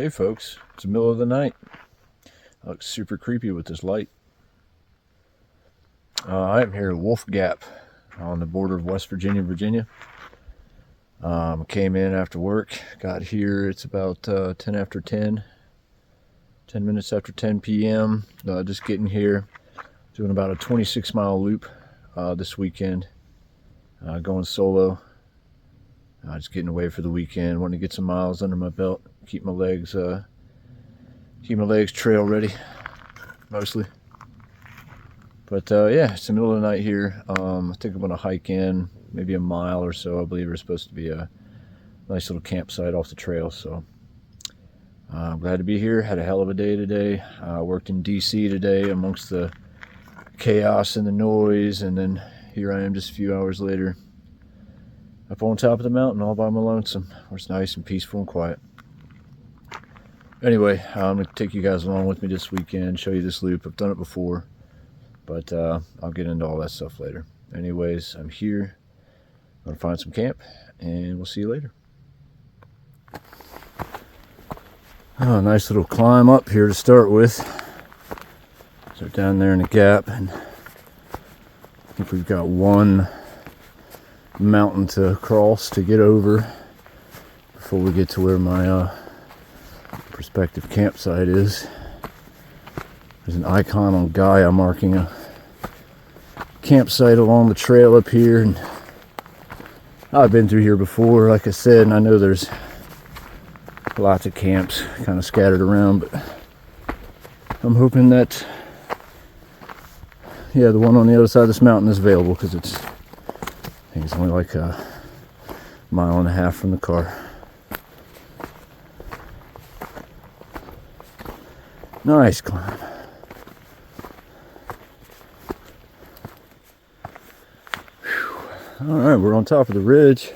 Hey folks, it's the middle of the night. I look super creepy with this light. I am here at Wolf Gap on the border of West Virginia. Came in after work, got here, it's about 10 after 10 minutes after 10 p.m. Just getting here, doing about a 26-mile loop this weekend, going solo. Just getting away for the weekend, wanting to get some miles under my belt, keep my legs trail ready, mostly. But yeah, it's the middle of the night here. I think I'm gonna hike in maybe a mile or so. I believe there's supposed to be a nice little campsite off the trail. So I'm glad to be here. Had a hell of a day today. Worked in DC today amongst the chaos and the noise, and then here I am just a few hours later, up on top of the mountain all by my lonesome, where it's nice and peaceful and quiet. Anyway, I'm going to take you guys along with me this weekend, show you this loop. I've done it before, but I'll get into all that stuff later. Anyways, I'm here. I'm going to find some camp, and we'll see you later. Oh, nice little climb up here to start with. So down there in the gap, and I think we've got one mountain to cross to get over before we get to where my prospective campsite is. There's an icon on Gaia marking a campsite along the trail up here, and I've been through here before, like I said, and I know there's lots of camps kind of scattered around, but I'm hoping that, yeah, the one on the other side of this mountain is available, because I think it's only like a mile and a half from the car. Nice climb. All right, we're on top of the ridge.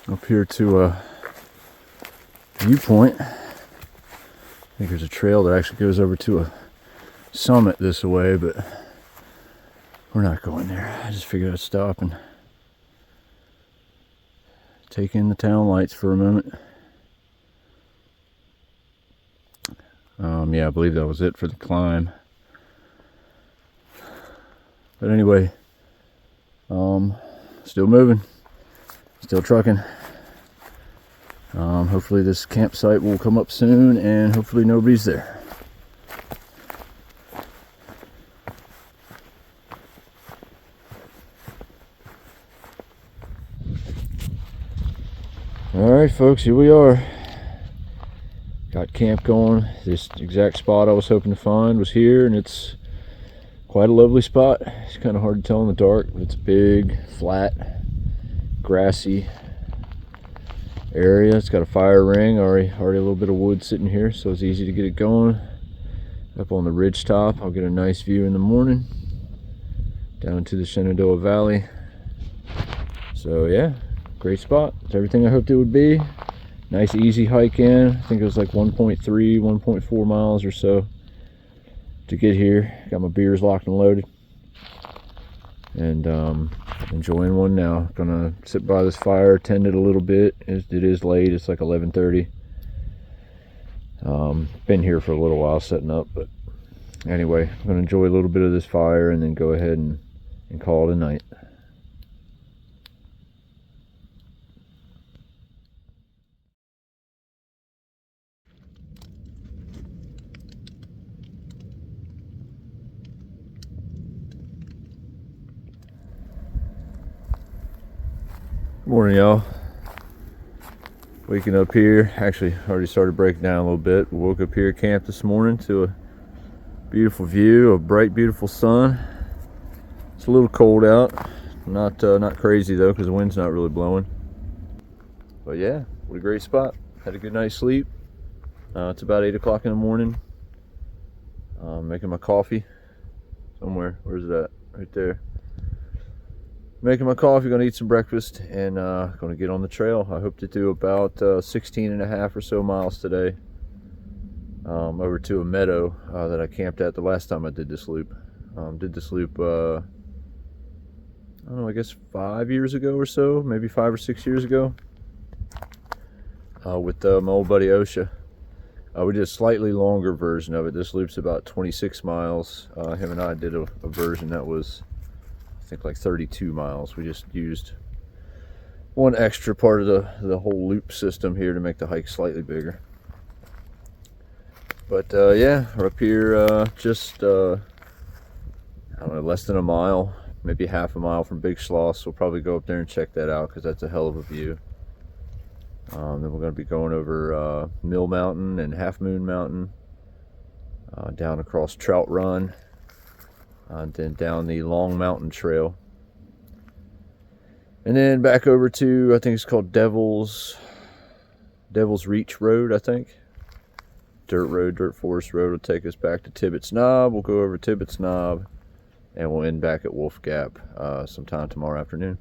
Up here to a viewpoint. I think there's a trail that actually goes over to a summit this way, but we're not going there. I just figured I'd stop and take in the town lights for a moment. Yeah, I believe that was it for the climb. But anyway, still moving, still trucking. Hopefully this campsite will come up soon, and hopefully nobody's there. Alright folks, here we are. Got camp going. This exact spot I was hoping to find was here, and it's quite a lovely spot. It's kind of hard to tell in the dark, but it's a big, flat, grassy area. It's got a fire ring, already a little bit of wood sitting here, so it's easy to get it going. Up on the ridge top, I'll get a nice view in the morning down to the Shenandoah Valley. So yeah, great spot. It's everything I hoped it would be. Nice easy hike in. I think it was like 1.3, 1.4 miles or so to get here. Got my beers locked and loaded, and enjoying one now. Gonna sit by this fire, tend it a little bit. It is late, it's like 11:30. Been here for a little while setting up, but anyway, I'm gonna enjoy a little bit of this fire and then go ahead and call it a night. Morning, y'all. Waking up here. Actually, already started breaking down a little bit. We woke up here at camp this morning to a beautiful view, a bright, beautiful sun. It's a little cold out. Not crazy though, because the wind's not really blowing. But yeah, what a great spot. Had a good night's sleep. It's about 8 o'clock in the morning. Making my coffee somewhere. Where's it at? Right there. Making my coffee, gonna eat some breakfast, and gonna get on the trail. I hope to do about 16 and a half or so miles today, over to a meadow that I camped at the last time I did this loop. I don't know, I guess 5 years ago or so, maybe 5 or 6 years ago. with my old buddy Osha. We did a slightly longer version of it. This loop's about 26 miles. Him and I did a version that was, I think, like 32 miles. We just used one extra part of the whole loop system here to make the hike slightly bigger. But yeah, we're up here just I don't know, less than a mile, maybe half a mile from Big Schloss. We'll probably go up there and check that out because that's a hell of a view. Then we're going to be going over Mill Mountain and Half Moon Mountain, down across Trout Run, and then down the Long Mountain Trail, and then back over to, I think it's called Devil's Reach Road, I think. Dirt Forest Road will take us back to Tibbetts Knob. We'll go over Tibbetts Knob, and we'll end back at Wolf Gap sometime tomorrow afternoon.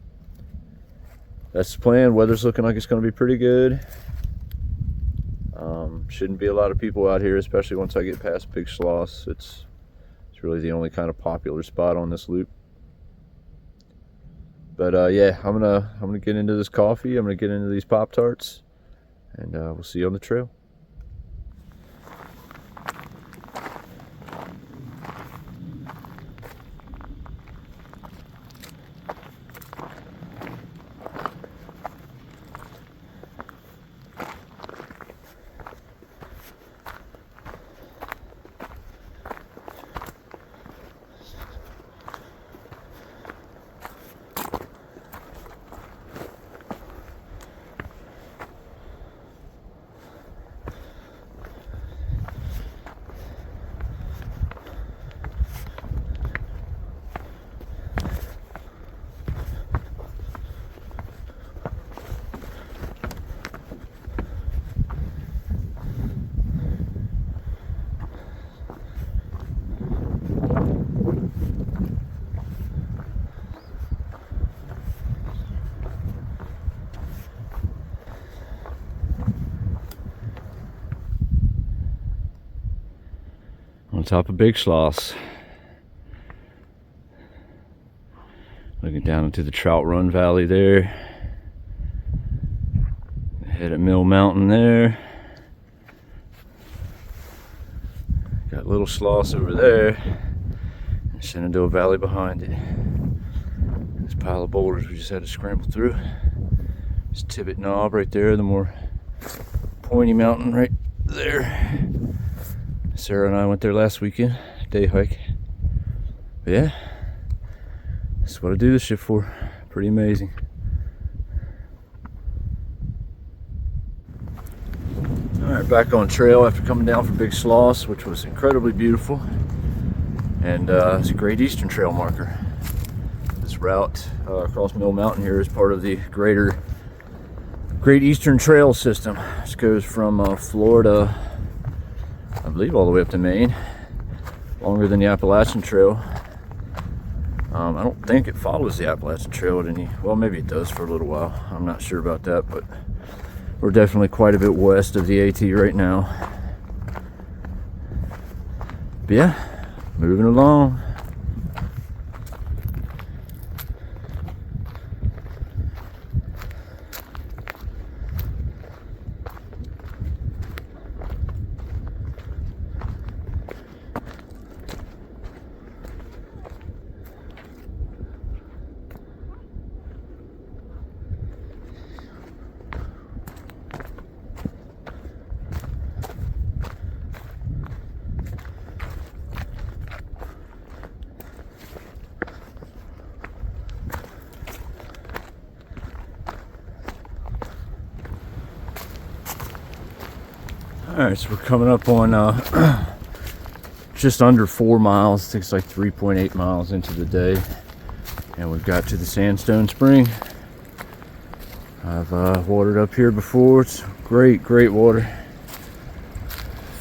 That's the plan. Weather's looking like it's going to be pretty good. Shouldn't be a lot of people out here, especially once I get past Big Schloss. It's really the only kind of popular spot on this loop. But yeah, I'm gonna get into this coffee. I'm gonna get into these Pop-Tarts, and we'll see you on the trail. On top of Big Schloss, looking down into the Trout Run Valley there. Head at Mill Mountain there. Got Little Schloss over there, and Shenandoah Valley behind it. This pile of boulders we just had to scramble through. It's Tibbet Knob right there, the more pointy mountain right there. Sarah and I went there last weekend, day hike. But yeah, that's what I do this shit for. Pretty amazing. Alright, back on trail after coming down from Big Schloss, which was incredibly beautiful. And it's a Great Eastern Trail marker. This route across Mill Mountain here is part of the Great Eastern Trail system. This goes from Florida, I believe, all the way up to Maine. Longer than the Appalachian Trail. I don't think it follows the Appalachian Trail at any, well, maybe it does for a little while. I'm not sure about that, but we're definitely quite a bit west of the AT right now. But yeah, moving along. Alright, so we're coming up on just under 4 miles. I think it's like 3.8 miles into the day. And we've got to the Sandstone Spring. I've watered up here before. It's great water.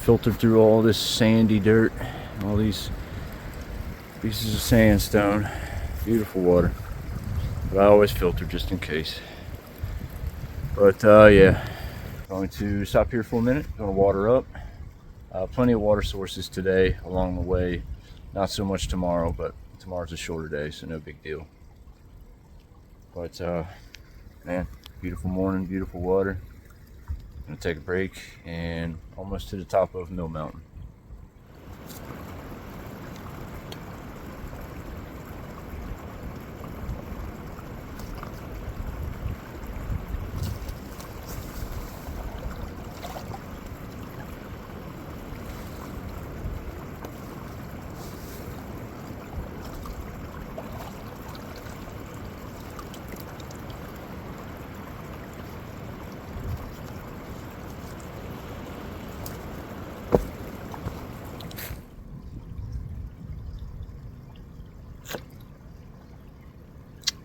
Filtered through all this sandy dirt, all these pieces of sandstone. Beautiful water. But I always filter just in case. But yeah. Going to stop here for a minute, going to water up. Plenty of water sources today along the way. Not so much tomorrow, but tomorrow's a shorter day, so no big deal. But man, beautiful morning, beautiful water. Gonna take a break and almost to the top of Mill Mountain.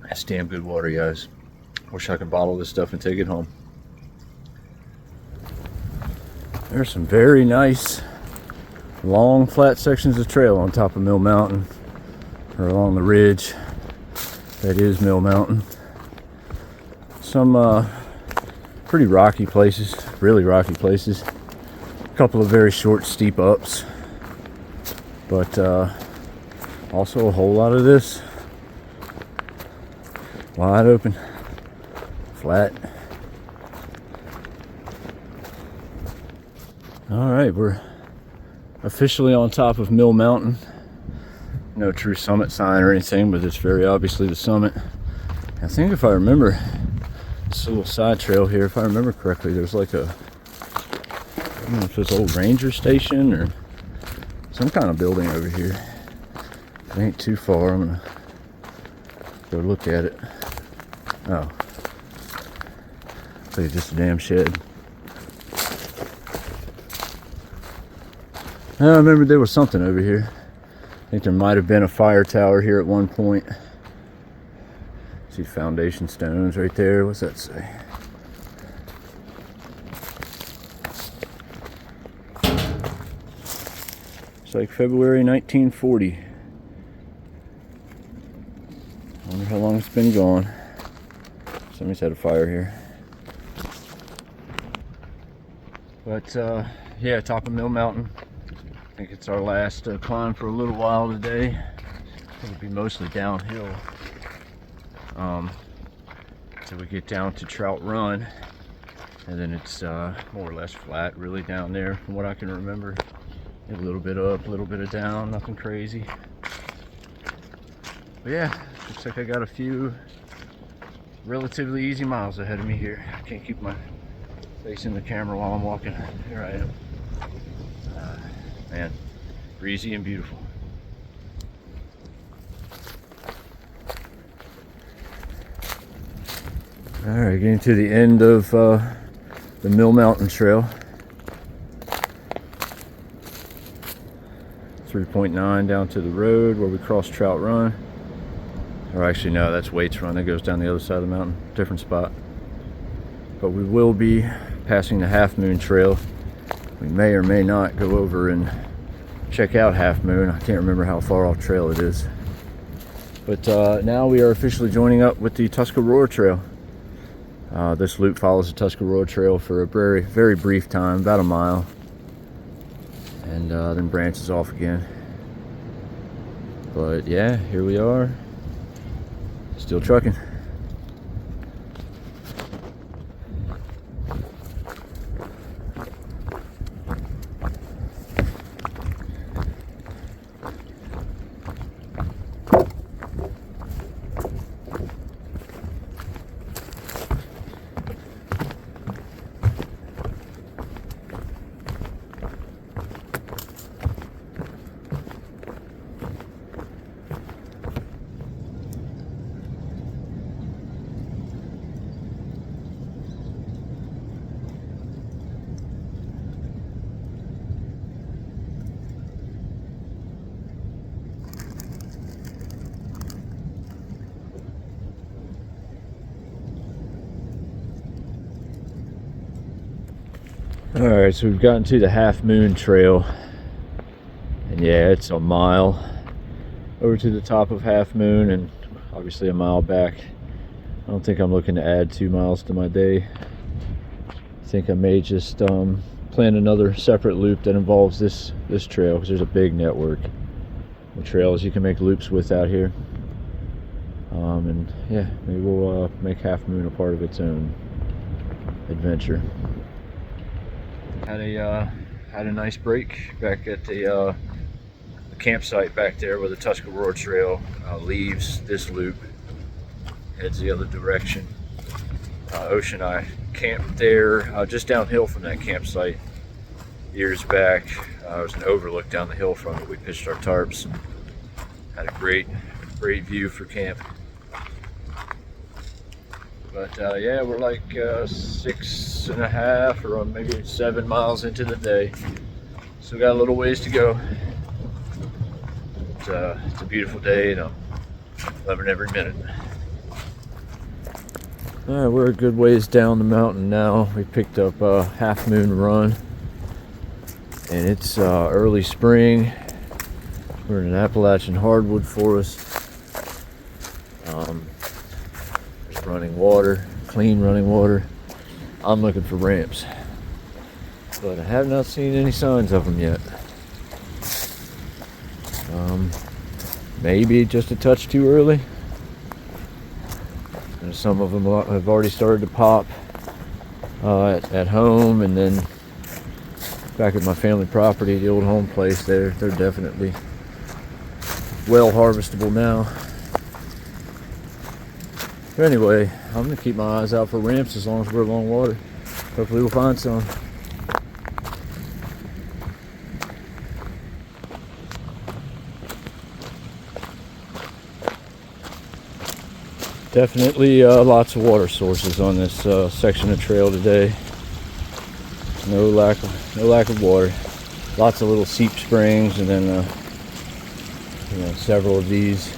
That's damn good water, guys. Wish I could bottle this stuff and take it home. There's some very nice long flat sections of trail on top of Mill Mountain, or along the ridge that is Mill Mountain. Some pretty rocky places, really rocky places. A couple of very short steep ups, but also a whole lot of this wide open, flat. All right, we're officially on top of Mill Mountain. No true summit sign or anything, but it's very obviously the summit. I think if I remember, this little side trail here, if I remember correctly, there's like a, I don't know if it's an old ranger station or some kind of building over here. It ain't too far. I'm gonna go look at it. Oh, looks like it's just a damn shed. I remember there was something over here. I think there might have been a fire tower here at one point. See foundation stones right there. What's that say? It's like February 1940. I wonder how long it's been gone. Somebody's had a fire here. But yeah, top of Mill Mountain. I think it's our last climb for a little while today. It'll be mostly downhill until we get down to Trout Run, and then it's more or less flat really down there from what I can remember. A little bit up, a little bit of down, nothing crazy. But yeah, looks like I got a few relatively easy miles ahead of me here. I can't keep my face in the camera while I'm walking. Here I am. Man, breezy and beautiful. All right, getting to the end of the Mill Mountain Trail. 3.9 down to the road where we cross Trout Run. Or actually, no, that's Waits Run. That goes down the other side of the mountain, different spot. But we will be passing the Half Moon Trail. We may or may not go over and check out Half Moon. I can't remember how far off trail it is. But now we are officially joining up with the Tuscarora Trail. This loop follows the Tuscarora Trail for a very, very brief time, about a mile. And then branches off again. But yeah, here we are. Still trucking. Alright, so we've gotten to the Half Moon Trail, and yeah, it's a mile over to the top of Half Moon and obviously a mile back. I don't think I'm looking to add 2 miles to my day. I think I may just plan another separate loop that involves this trail, because there's a big network of trails you can make loops with out here. And yeah, maybe we'll make Half Moon a part of its own adventure. Had a nice break back at the campsite back there where the Tuscarora Trail leaves this loop, heads the other direction. Ocean and I camped there just downhill from that campsite years back. There was an overlook down the hill from it. We pitched our tarps. Had a great view for camp. But yeah, we're like 6.5 or maybe 7 miles into the day. Still got a little ways to go. It's a beautiful day and I'm loving every minute. All right, we're a good ways down the mountain now. We picked up Half Moon Run, and it's early spring. We're in an Appalachian hardwood forest. There's running water, clean running water. I'm looking for ramps, but I have not seen any signs of them yet. Maybe just a touch too early. And some of them have already started to pop at home, and then back at my family property, the old home place, they're definitely well harvestable now. But anyway, I'm gonna keep my eyes out for ramps as long as we're along water. Hopefully we'll find some. Definitely lots of water sources on this section of trail today. No lack of water. Lots of little seep springs, and then several of these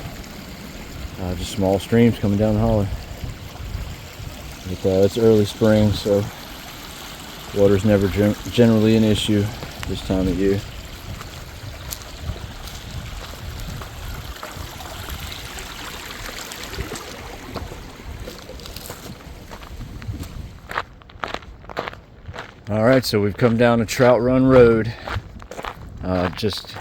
just small streams coming down the holler. But it's early spring, so water's never generally an issue this time of year. All right, so we've come down to Trout Run Road. Just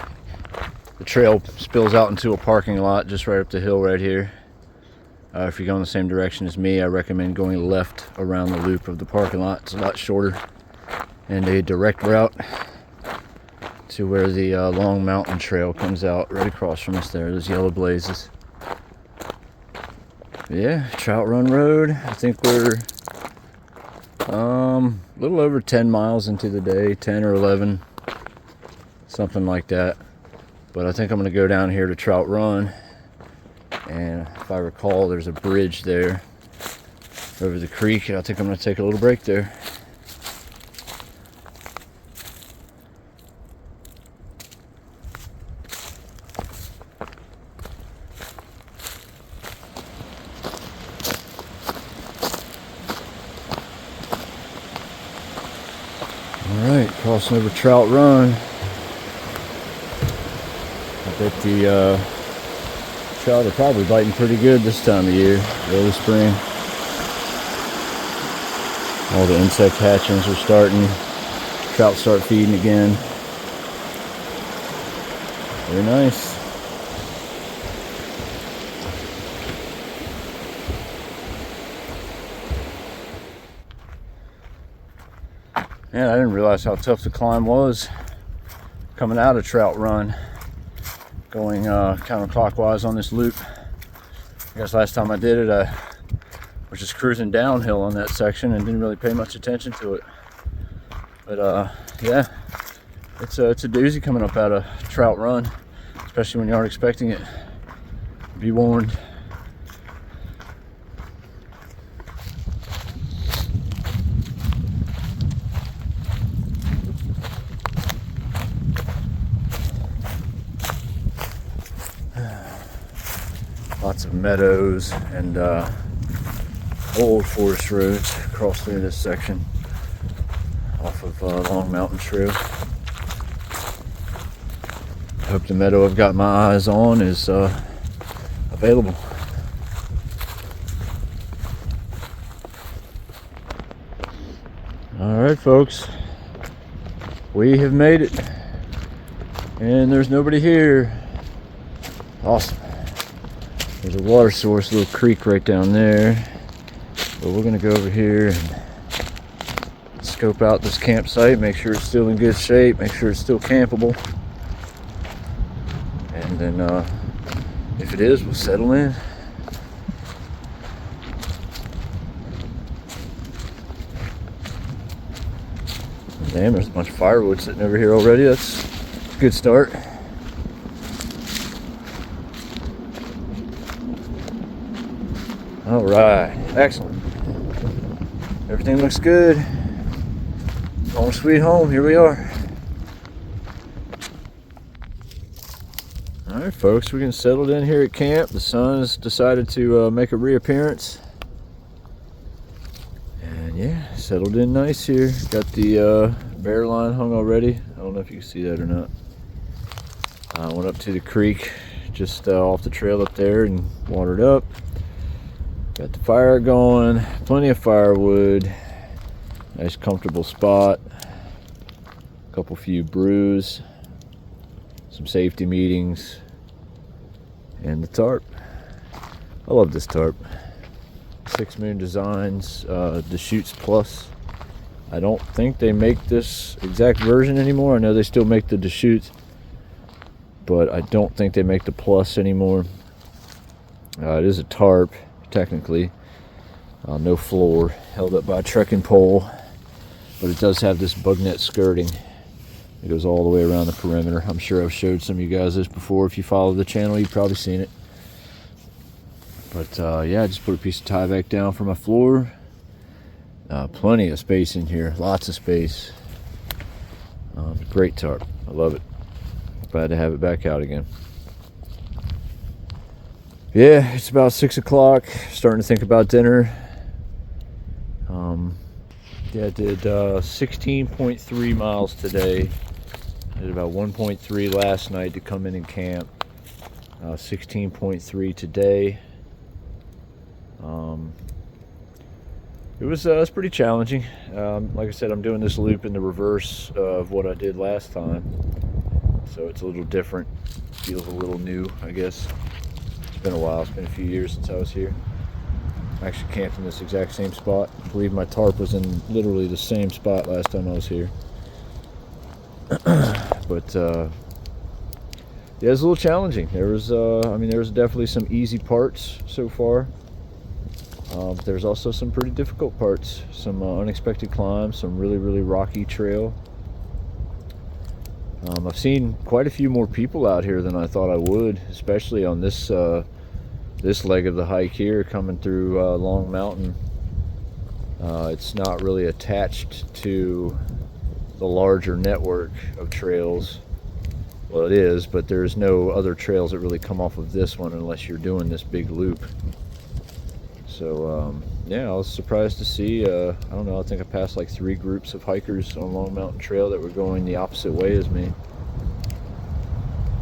the trail spills out into a parking lot just right up the hill right here. If you're going the same direction as me, I recommend going left around the loop of the parking lot. It's a lot shorter and a direct route to where the Long Mountain Trail comes out right across from us there, those yellow blazes. But yeah, Trout Run Road. I think we're a little over 10 miles into the day, 10 or 11, something like that. But I think I'm going to go down here to Trout Run, and if I recall, there's a bridge there over the creek, and I think I'm going to take a little break there. Alright, crossing over Trout Run. I bet the trout are probably biting pretty good this time of year, early spring. All the insect hatchings are starting. Trout start feeding again. Very nice. Man, I didn't realize how tough the climb was coming out of Trout Run, going counterclockwise on this loop. I guess last time I did it, I was just cruising downhill on that section and didn't really pay much attention to it. But yeah, it's a doozy coming up out of Trout Run, especially when you aren't expecting it. Be warned. Lots of meadows and old forest roads across through this section off of Long Mountain Trail. I hope the meadow I've got my eyes on is available. Alright folks, we have made it, and there's nobody here. Awesome. There's a water source, a little creek right down there. But we're gonna go over here and scope out this campsite, make sure it's still in good shape, make sure it's still campable. And then if it is, we'll settle in. Damn, there's a bunch of firewood sitting over here already. That's a good start. All right, excellent. Everything looks good. Home sweet home, here we are. All right, folks, we're getting settled in here at camp. The sun has decided to make a reappearance. And yeah, settled in nice here. Got the bear line hung already. I don't know if you can see that or not. I went up to the creek just off the trail up there and watered up. Got the fire going, plenty of firewood. Nice comfortable spot. A couple few brews. Some safety meetings. And the tarp. I love this tarp. 6 Moon Designs, Deschutes Plus. I don't think they make this exact version anymore. I know they still make the Deschutes, but I don't think they make the Plus anymore. It is a tarp, technically. No floor, held up by a trekking pole, but it does have this bug net skirting. It goes all the way around the perimeter. I'm sure I've showed some of you guys this before. If you follow the channel, you've probably seen it. But yeah, I just put a piece of tie back down for my floor. Plenty of space in here, lots of space. Great tarp, I love it. Glad to have it back out again. Yeah, it's about 6 o'clock, starting to think about dinner. Yeah, I did 16.3 miles today. I did about 1.3 last night to come in and camp. 16.3 today. It was pretty challenging. Like I said, I'm doing this loop in the reverse of what I did last time, so it's a little different. Feels a little new, I guess. It's been a while. It's been a few years since I was here. I actually camped in this exact same spot. I believe my tarp was in literally the same spot last time I was here. But yeah, it was a little challenging. There was, I mean, there was definitely some easy parts so far. There's also some pretty difficult parts, some unexpected climbs, some really rocky trail. I've seen quite a few more people out here than I thought I would, especially on this this leg of the hike here, coming through Long Mountain. It's not really attached to the larger network of trails. Well, it is, but there's no other trails that really come off of this one unless you're doing this big loop. So yeah, I was surprised to see, I don't know, I think I passed like 3 groups of hikers on Long Mountain Trail that were going the opposite way as me.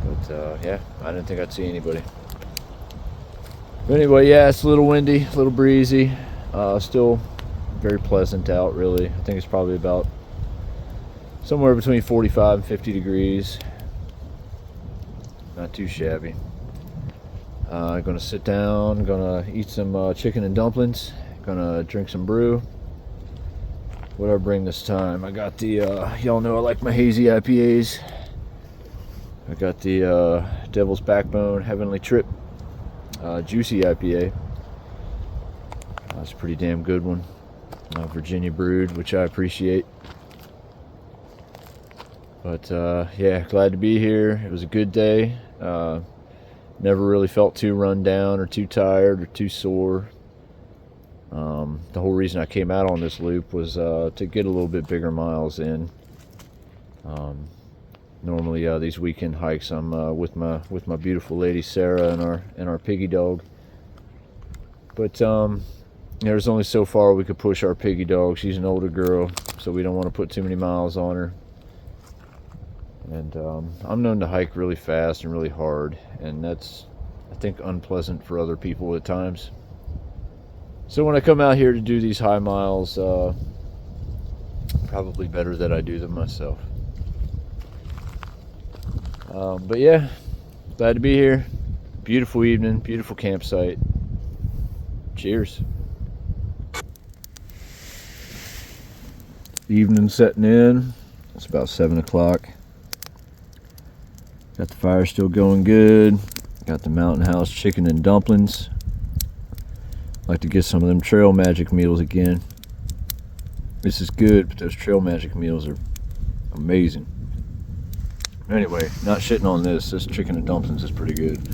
But yeah, I didn't think I'd see anybody. But anyway, yeah, it's a little windy, a little breezy. Still very pleasant out, really. I think it's probably about somewhere between 45 and 50 degrees. Not too shabby. I'm gonna sit down, gonna eat some chicken and dumplings, gonna drink some brew. What did I bring this time? I got the, y'all know I like my hazy IPAs. I got the Devil's Backbone Heavenly Trip Juicy IPA. That's a pretty damn good one. Virginia brewed, which I appreciate. But yeah, glad to be here. It was a good day. Never really felt too run down or too tired or too sore. The whole reason I came out on this loop was to get a little bit bigger miles in. Normally these weekend hikes I'm with my beautiful lady Sarah and our piggy dog. But there's only so far we could push our piggy dog. She's an older girl, so we don't want to put too many miles on her. And I'm known to hike really fast and really hard, and that's, I think, unpleasant for other people at times. So when I come out here to do these high miles, probably better that I do them myself. But yeah, glad to be here. Beautiful evening, beautiful campsite. Cheers. Evening setting in. It's about 7 o'clock. Got the fire still going good. Got the Mountain House chicken and dumplings. Like to get some of them Trail Magic meals again. This is good, but those Trail Magic meals are amazing. Anyway, not shitting on this. This chicken and dumplings is pretty good.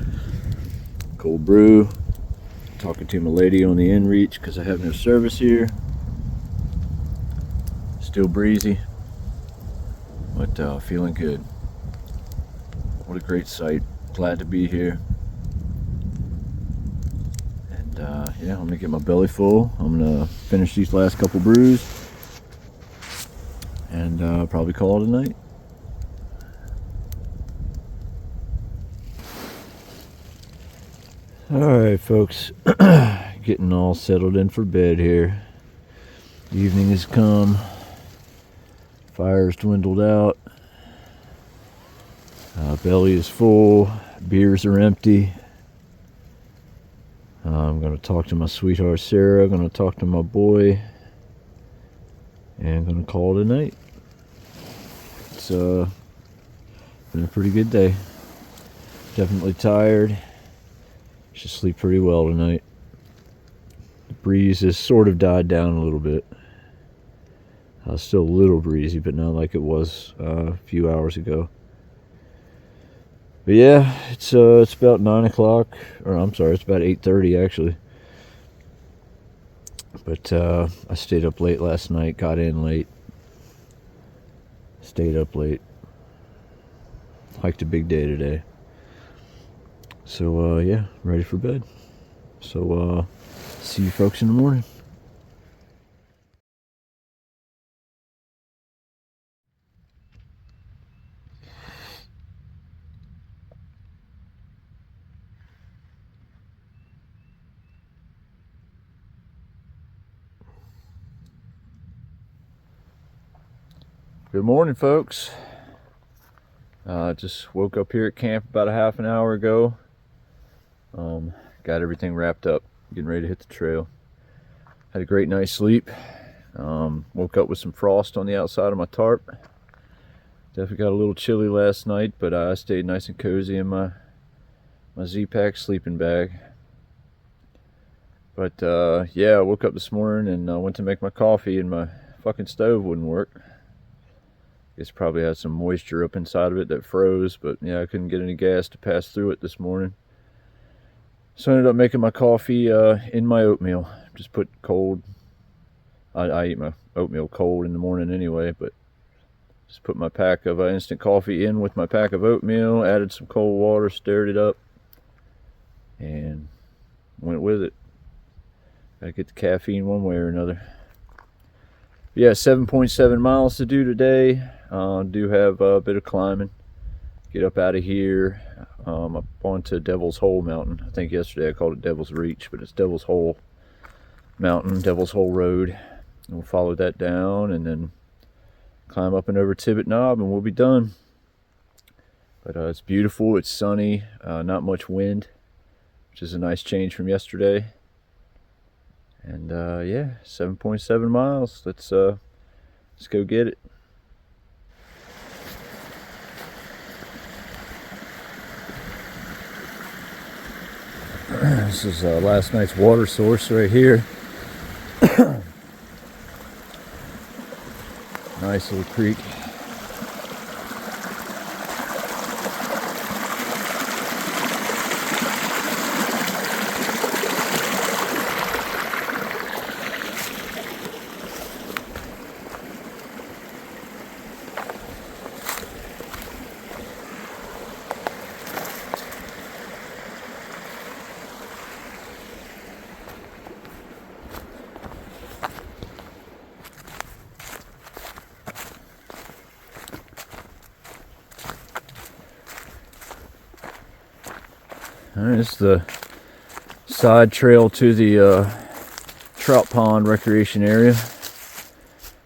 Cold brew. Talking to my lady on the inReach because I have no service here. Still breezy, but feeling good. What a great sight. Glad to be here. And yeah, I'm gonna get my belly full. I'm gonna finish these last couple brews and probably call it a night. Alright folks, getting all settled in for bed here. Evening has come. Fire's dwindled out. Belly is full. Beers are empty. I'm going to talk to my sweetheart Sarah. Going to talk to my boy. And going to call it a night. It's been a pretty good day. Definitely tired. Should sleep pretty well tonight. The breeze has sort of died down a little bit. Still a little breezy, but not like it was a few hours ago. But yeah, it's about 9 o'clock, or I'm sorry, it's about 8:30 actually. But I stayed up late last night, got in late, stayed up late, hiked a big day today. So yeah, ready for bed. So see you folks in the morning. Good morning, folks. Just woke up here at camp about a half an hour ago. Got everything wrapped up, getting ready to hit the trail. Had a great night's sleep. Woke up with some frost on the outside of my tarp. Definitely got a little chilly last night, but I stayed nice and cozy in my Z-Pack sleeping bag. But yeah, I woke up this morning and went to make my coffee and my fucking stove wouldn't work. Guess probably had some moisture up inside of it that froze, but yeah, I couldn't get any gas to pass through it this morning. So I ended up making my coffee in my oatmeal. Just put cold, I eat my oatmeal cold in the morning anyway, but just put my pack of instant coffee in with my pack of oatmeal, added some cold water, stirred it up, and went with it. Gotta get the caffeine one way or another. Yeah, 7.7 miles to do today. Do have a bit of climbing. Get up out of here, up onto Devil's Hole Mountain. I think yesterday I called it Devil's Reach, but it's Devil's Hole Mountain, Devil's Hole Road. And we'll follow that down and then climb up and over Tibbet Knob and we'll be done. But it's beautiful, it's sunny, not much wind, which is a nice change from yesterday. And yeah, 7.7 miles. Let's go get it. This is last night's water source right here. Nice little creek. Alright, this is the side trail to the Trout Pond recreation area.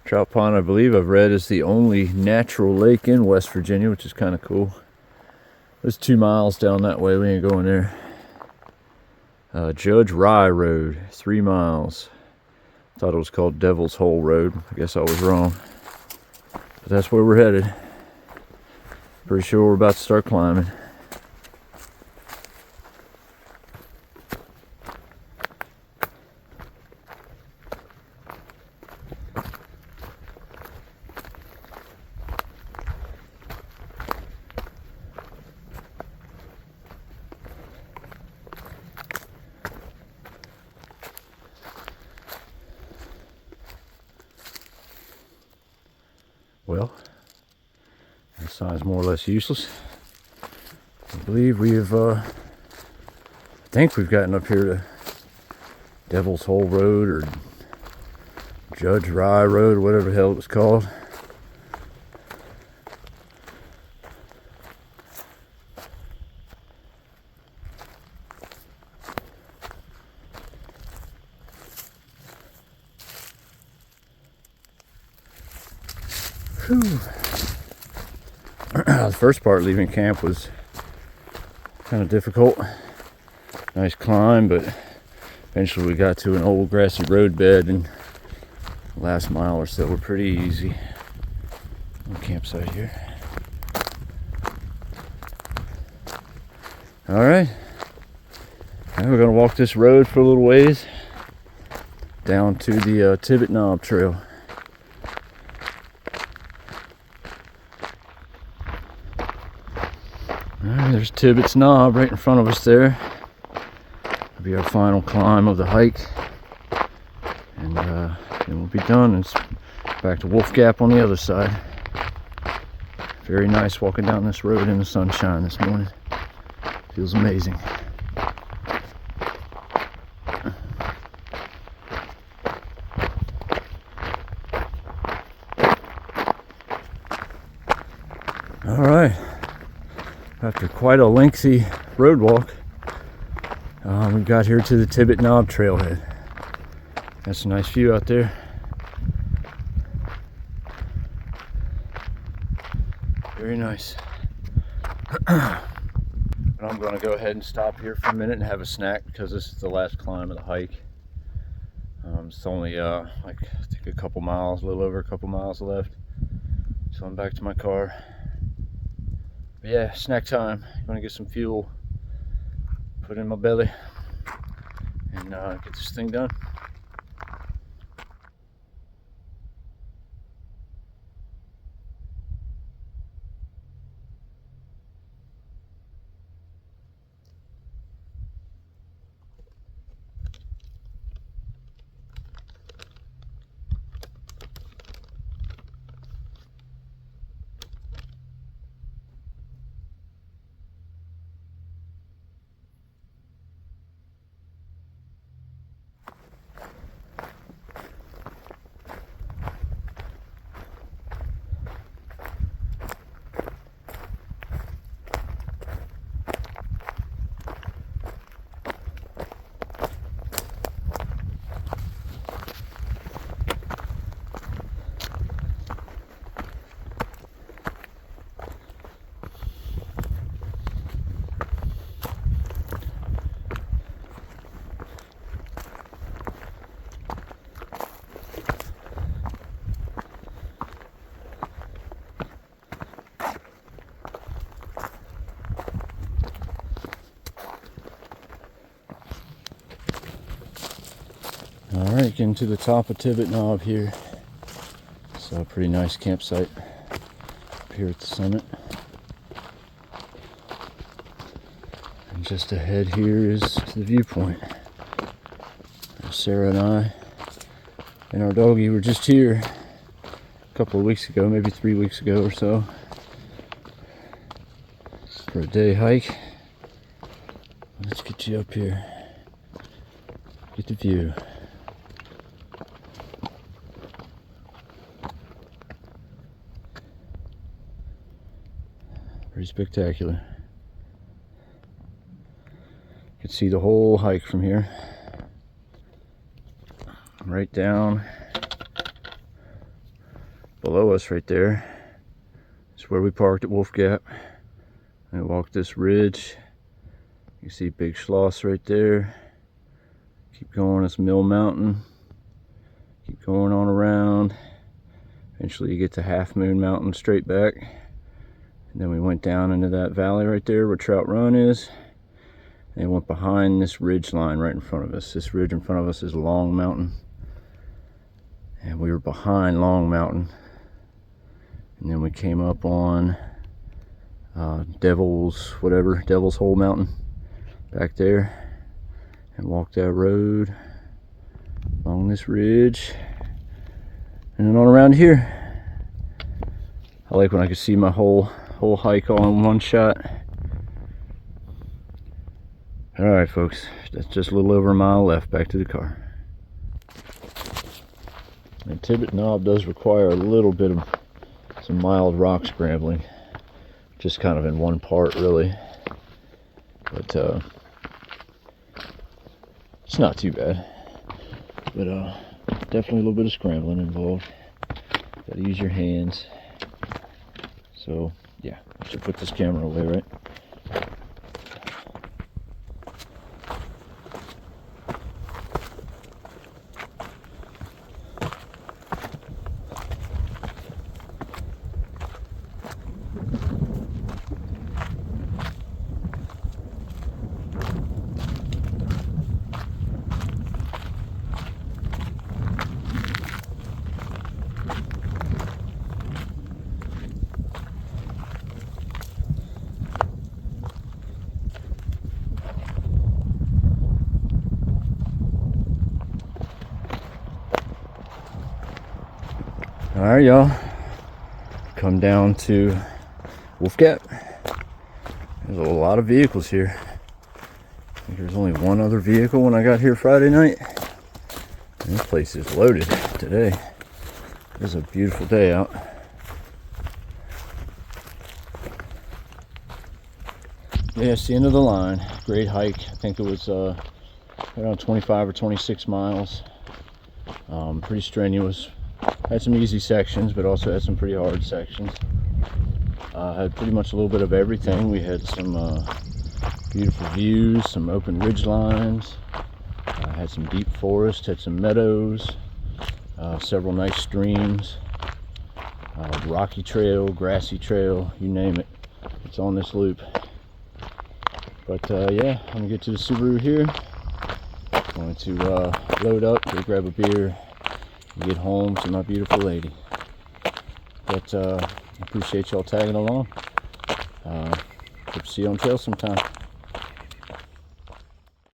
Trout Pond, I believe I've read, is the only natural lake in West Virginia, which is kind of cool. There's 2 miles down that way. We ain't going there. Judge Rye Road, 3 miles. Thought it was called Devil's Hole Road. I guess I was wrong. But that's where we're headed. Pretty sure we're about to start climbing. Well, that sign's more or less useless. I believe I think we've gotten up here to Devil's Hole Road or Judge Rye Road or whatever the hell it was called. Whew. The first part leaving camp was kind of difficult. Nice climb, but eventually we got to an old grassy roadbed, and the last mile or so were pretty easy. Campsite here. All right, now we're gonna walk this road for a little ways down to the Tibbet Knob Trail. Alright, there's Tibbet's Knob right in front of us there. That'll be our final climb of the hike. And then we'll be done. It's back to Wolf Gap on the other side. Very nice walking down this road in the sunshine this morning. Feels amazing. Alright. After quite a lengthy road walk, we got here to the Tibbet Knob trailhead. That's a nice view out there. Very nice. But I'm going to go ahead and stop here for a minute and have a snack because this is the last climb of the hike. It's only like I think a couple miles, a little over a couple miles left. So I'm back to my car. But yeah, snack time. Gonna get some fuel, put it in my belly, and get this thing done. Alright, getting to the top of Tibbet Knob here. So a pretty nice campsite up here at the summit. And just ahead here is the viewpoint. Sarah and I and our doggy were just here a couple of weeks ago, maybe 3 weeks ago or so, for a day hike. Let's get you up here, get the view. Pretty spectacular. You can see the whole hike from here. Right down below us right there is where we parked at Wolf Gap. And walked this ridge. You see Big Schloss right there. Keep going, it's Mill Mountain. Keep going on around. Eventually you get to Half Moon Mountain straight back. And then we went down into that valley right there where Trout Run is. And went behind this ridge line right in front of us. This ridge in front of us is Long Mountain. And we were behind Long Mountain. And then we came up on Devil's Hole Mountain back there. And walked that road along this ridge. And then on around here. I like when I can see my whole hike all in one shot. Alright folks, that's just a little over a mile left back to the car. The Tibbet Knob does require a little bit of some mild rock scrambling, just kind of in one part really, but it's not too bad, but definitely a little bit of scrambling involved. Gotta use your hands. So yeah, I should put this camera away, right? Alright y'all, come down to Wolf Gap. There's a lot of vehicles here. I think there's only one other vehicle when I got here Friday night. And this place is loaded today. It's a beautiful day out. Yeah, it's the end of the line. Great hike. I think it was around 25 or 26 miles. Pretty strenuous. Had some easy sections, but also had some pretty hard sections. Had pretty much a little bit of everything. We had some beautiful views, some open ridge lines, had some deep forest, had some meadows, several nice streams, rocky trail, grassy trail, you name it. It's on this loop. But yeah, I'm gonna get to the Subaru here. Going to load up, go grab a beer, get home to my beautiful lady. But I appreciate y'all tagging along. Hope to see you on trail sometime.